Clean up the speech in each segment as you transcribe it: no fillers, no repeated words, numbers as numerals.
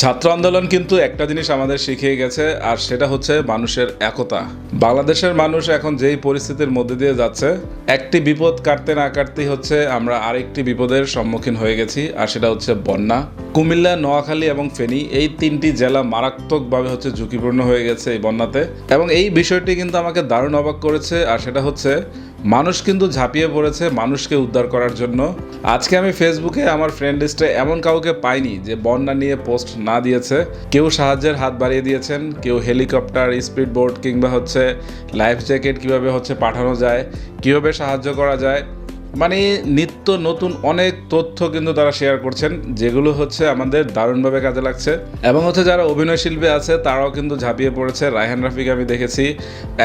ছাত্র আন্দোলন কিন্তু একটা জিনিস আমাদের শিখিয়ে গেছে, আর সেটা হচ্ছে মানুষের একতা। বাংলাদেশের মানুষ এখন যেই পরিস্থিতির মধ্যে দিয়ে যাচ্ছে, একটি বিপদ কাটতে না কাটতেই হচ্ছে আমরা আরেকটি বিপদের সম্মুখীন হয়ে গেছি, আর সেটা হচ্ছে বন্যা। কুমিল্লা, নোয়াখালী এবং ফেনী এই তিনটি জেলা মারাত্মকভাবে হচ্ছে ঝুঁকিপূর্ণ হয়ে গেছে এই বন্যাতে। এবং এই বিষয়টি কিন্তু আমাকে দারুণ অবাক করেছে, আর সেটা হচ্ছে মানুষ কিন্তু ঝাঁপিয়ে পড়েছে মানুষকে উদ্ধার করার জন্য। আজকে আমি ফেসবুকে আমার ফ্রেন্ড লিস্টে এমন কাউকে পাইনি যে বন্যা নিয়ে পোস্ট না দিয়েছে। কেউ সাহায্যের হাত বাড়িয়ে দিয়েছেন, কেউ হেলিকপ্টার, স্পিড বোট কিংবা হচ্ছে লাইফ জ্যাকেট কীভাবে হচ্ছে পাঠানো যায়, কীভাবে সাহায্য করা যায়, মানে নিত্য নতুন অনেক তথ্য কিন্তু তারা শেয়ার করছেন, যেগুলো হচ্ছে আমাদের দারুণভাবে কাজে লাগছে। এবং হচ্ছে যারা অভিনয় শিল্পী আছে তারাও কিন্তু ঝাঁপিয়ে পড়েছে। রায়হান রাফিকে আমি দেখেছি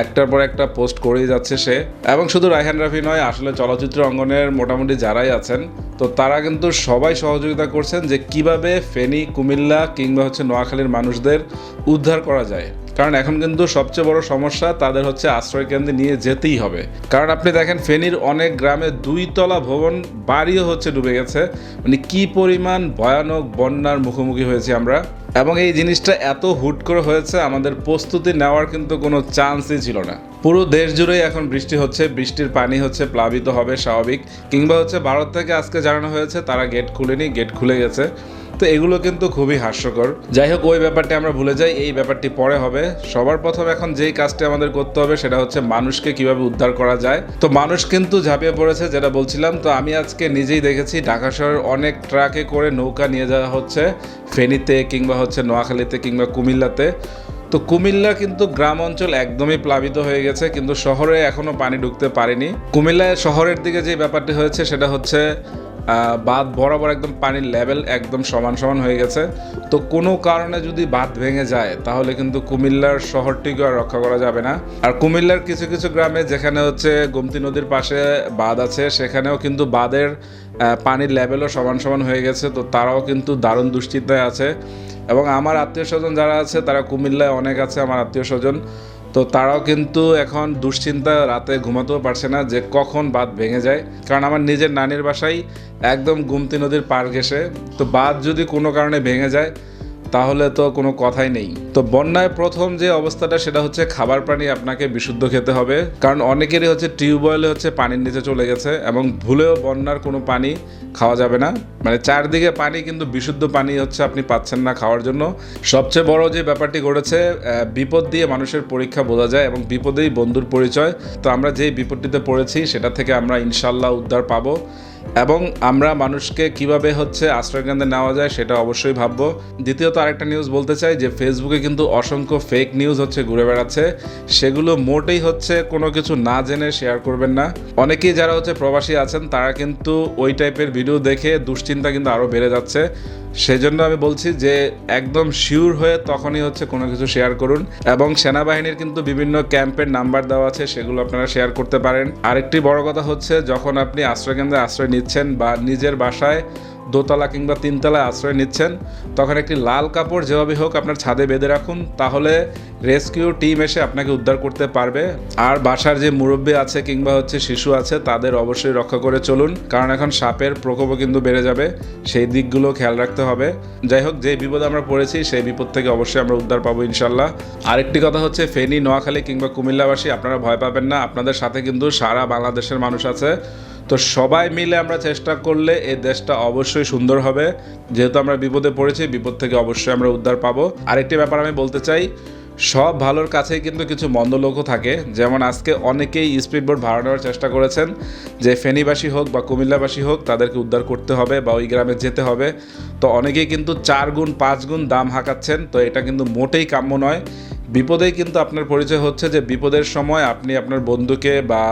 একটার পর একটা পোস্ট করেই যাচ্ছে সে। এবং শুধু রায়হান রাফি নয়, আসলে চলচ্চিত্র অঙ্গনের মোটামুটি যারাই আছেন তো তারা কিন্তু সবাই সহযোগিতা করছেন যে কিভাবে ফেনী, কুমিল্লা কিংবা হচ্ছে নোয়াখালীর মানুষদের উদ্ধার করা যায়। কারণ এখন কিন্তু সবচেয়ে বড় সমস্যা তাদের হচ্ছে আশ্রয় কেন্দ্রে নিয়ে যেতেই হবে। কারণ আপনি দেখেন ফেনীর অনেক গ্রামে 2 তলা ভবন বাড়িও হচ্ছে ডুবে গেছে। মানে কি পরিমাণ ভয়ানক বন্যার মুখোমুখি হয়েছি আমরা। এবং এই জিনিসটা এত হুট করে হয়েছে, আমাদের প্রস্তুতি নেওয়ার কিন্তু কোনো চান্সই ছিল না। পুরো দেশ জুড়েই এখন বৃষ্টি হচ্ছে, বৃষ্টির পানি হচ্ছে প্লাবিত হবে স্বাভাবিক। কিংবা হচ্ছে ভারত থেকে আজকে জানানো হয়েছে তারা গেট খুলেনি, গেট খুলে গেছে। তো এগুলো কিন্তু খুবই হাস্যকর। যাই হোক, ওই ব্যাপারটি আমরা ভুলে যাই, এই ব্যাপারটি পরে হবে। সবার প্রথম এখন যেই কাজটি আমাদের করতে হবে সেটা হচ্ছে মানুষকে কিভাবে উদ্ধার করা যায়। তো মানুষ কিন্তু ঝাঁপিয়ে পড়েছে, যেটা বলছিলাম। তো আমি আজকে নিজেই দেখেছি ঢাকা শহরের অনেক ট্রাকে করে নৌকা নিয়ে যাওয়া হচ্ছে ফেনীতে কিংবা হচ্ছে নোয়াখালীতে কিংবা কুমিল্লাতে। তো কুমিল্লা কিন্তু গ্রাম অঞ্চল একদমই প্লাবিত হয়ে গেছে, কিন্তু শহরে এখনো পানি ঢুকতে পারেনি। কুমিল্লায় শহরের দিকে যে ব্যাপারটি হয়েছে সেটা হচ্ছে বাঁধ বরাবর একদম পানির লেভেল একদম সমান সমান হয়ে গেছে। তো কোনো কারণে যদি বাঁধ ভেঙে যায় তাহলে কিন্তু কুমিল্লার শহরটিকে আর রক্ষা করা যাবে না। আর কুমিল্লার কিছু কিছু গ্রামে যেখানে হচ্ছে গোমতী নদীর পাশে বাঁধ আছে, সেখানেও কিন্তু বাঁধের পানির লেভেলও সমান সমান হয়ে গেছে। তো তারাও কিন্তু দারুণ দুশ্চিন্তায় আছে। এবং আমার আত্মীয় স্বজন যারা আছে তারা কুমিল্লায় অনেক আছে আমার আত্মীয় স্বজন, তো তারাও কিন্তু এখন দুশ্চিন্তা, রাতে ঘুমাতেও পারছে না যে কখন বাঁধ ভেঙে যায়। কারণ আমার নিজের নানির বাসাই একদম গোমতী নদীর পার ঘেঁষে। তো বাঁধ যদি কোনো কারণে ভেঙে যায় তাহলে তো কোনো কথাই নেই। তো বন্যায় প্রথম যে অবস্থাটা সেটা হচ্ছে খাবার পানি আপনাকে বিশুদ্ধ খেতে হবে। কারণ অনেকেরই হচ্ছে টিউবওয়েলে হচ্ছে পানির নিচে চলে গেছে, এবং ভুলেও বন্যার কোনো পানি খাওয়া যাবে না। মানে চারদিকে পানি, কিন্তু বিশুদ্ধ পানি হচ্ছে আপনি পাচ্ছেন না খাওয়ার জন্য। সবচেয়ে বড় যে ব্যাপারটি ঘটেছে, বিপদ দিয়ে মানুষের পরীক্ষা বোঝা যায় এবং বিপদেই বন্ধুর পরিচয়। তো আমরা যেই বিপদটিতে পড়েছি সেটা থেকে আমরা ইনশাল্লাহ উদ্ধার পাবো। এবং আমরা মানুষকে কিভাবে হচ্ছে আশ্রয়কেন্দ্রে নেওয়া যায় সেটা অবশ্যই ভাববো। দ্বিতীয়ত আরেকটা নিউজ বলতে চাই যে ফেসবুকে কিন্তু অসংখ্য ফেক নিউজ হচ্ছে ঘুরে বেড়াচ্ছে। সেগুলো মোটেই হচ্ছে কোনো কিছু না জেনে শেয়ার করবেন না। অনেকেই যারা হচ্ছে প্রবাসী আছেন তারা কিন্তু ওই টাইপের ভিডিও দেখে দুশ্চিন্তা কিন্তু আরও বেড়ে যাচ্ছে। সেজন্য আমি বলছি যে একদম শিওর হয়ে তখনই হচ্ছে কোনো কিছু শেয়ার করুন। এবং সেনাবাহিনীর কিন্তু বিভিন্ন ক্যাম্পের নাম্বার দেওয়া আছে, সেগুলো আপনারা শেয়ার করতে পারেন। আরেকটি বড় কথা হচ্ছে, যখন আপনি আশ্রয়কেন্দ্রে আশ্রয় নিচ্ছেন বা নিজের বাসায় দোতলা কিংবা 3 তলায় আশ্রয় নিচ্ছেন, তখন একটি লাল কাপড় যেভাবে হোক আপনার ছাদে বেঁধে রাখুন, তাহলে রেস্কিউ টিম এসে আপনাকে উদ্ধার করতে পারবে। আর বাসার যে মুরব্বী আছে কিংবা হচ্ছে শিশু আছে তাদের অবশ্যই রক্ষা করে চলুন, কারণ এখন সাপের প্রকোপও কিন্তু বেড়ে যাবে, সেই দিকগুলো খেয়াল রাখতে হবে। যাই হোক, যে বিপদে আমরা পড়েছি সেই বিপদ থেকে অবশ্যই আমরা উদ্ধার পাবো ইনশাল্লাহ। আরেকটি কথা হচ্ছে, ফেনী, নোয়াখালী কিংবা কুমিল্লাবাসী আপনারা ভয় পাবেন না, আপনাদের সাথে কিন্তু সারা বাংলাদেশের মানুষ আছে। তো সবাই মিলে আমরা চেষ্টা করলে এই দেশটা অবশ্যই সুন্দর হবে। যেহেতু আমরা বিপদে পড়েছি, বিপদ থেকে অবশ্যই আমরা উদ্ধার পাবো। আরেকটি ব্যাপার আমি বলতে চাই, সব ভালোর কাছেই কিন্তু কিছু মন্দ লোকও থাকে। যেমন আজকে অনেকেই স্পিড বোট ভাড়া নেওয়ার চেষ্টা করেছেন যে ফেনীবাসী হোক বা কুমিল্লাবাসী হোক তাদেরকে উদ্ধার করতে হবে বা ওই গ্রামে যেতে হবে। তো অনেকেই কিন্তু 4 গুণ 5 গুণ দাম হাঁকাচ্ছেন। তো এটা কিন্তু মোটেই কাম্য নয়। বিপদেই কিন্তু আপনার পরিচয় হচ্ছে যে বিপদের সময় আপনি আপনার বন্ধুকে বা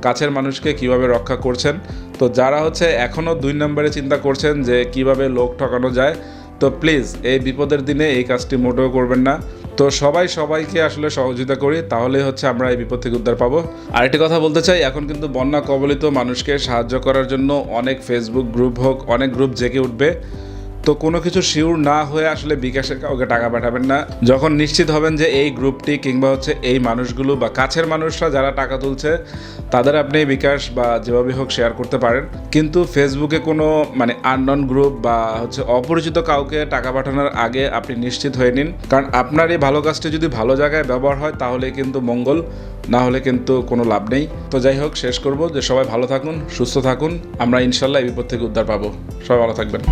কাছের মানুষকে কিভাবে রক্ষা করছেন। তো যারা হচ্ছে এখনও 2 নম্বরে চিন্তা করছেন যে কিভাবে লোক ঠকানো যায়, তো প্লিজ এই বিপদের দিনে এই কাজটি মোটেও করবেন না। তো সবাইকে আসলে সহযোগিতা করি, তাহলে হচ্ছে আমরা এই বিপদ থেকে উদ্ধার পাবো। আরেকটি কথা বলতে চাই, এখন কিন্তু বন্যা কবলিত মানুষকে সাহায্য করার জন্য অনেক ফেসবুক গ্রুপ হোক, অনেক গ্রুপ জেগে উঠবে। তো কোনো কিছু শিওর না হয়ে আসলে বিকাশে কাউকে টাকা পাঠাবেন না। যখন নিশ্চিত হবেন যে এই গ্রুপটি কিংবা হচ্ছে এই মানুষগুলো বা কাছের মানুষরা যারা টাকা তুলছে তাদের আপনি বিকাশ বা যেভাবে হোক শেয়ার করতে পারেন, কিন্তু ফেসবুকে কোনো মানে আননন গ্রুপ বা হচ্ছে অপরিচিত কাউকে টাকা পাঠানোর আগে আপনি নিশ্চিত হয়ে নিন, কারণ আপনার এই ভালো কাজটি যদি ভালো জায়গায় ব্যবহার হয় তাহলে কিন্তু মঙ্গল, না হলে কিন্তু কোনো লাভ নেই। তো যাই হোক, শেষ করব যে সবাই ভালো থাকুন, সুস্থ থাকুন, আমরা ইনশাল্লাহ এই বিপদ থেকে উদ্ধার পাবো। সবাই ভালো থাকবেন।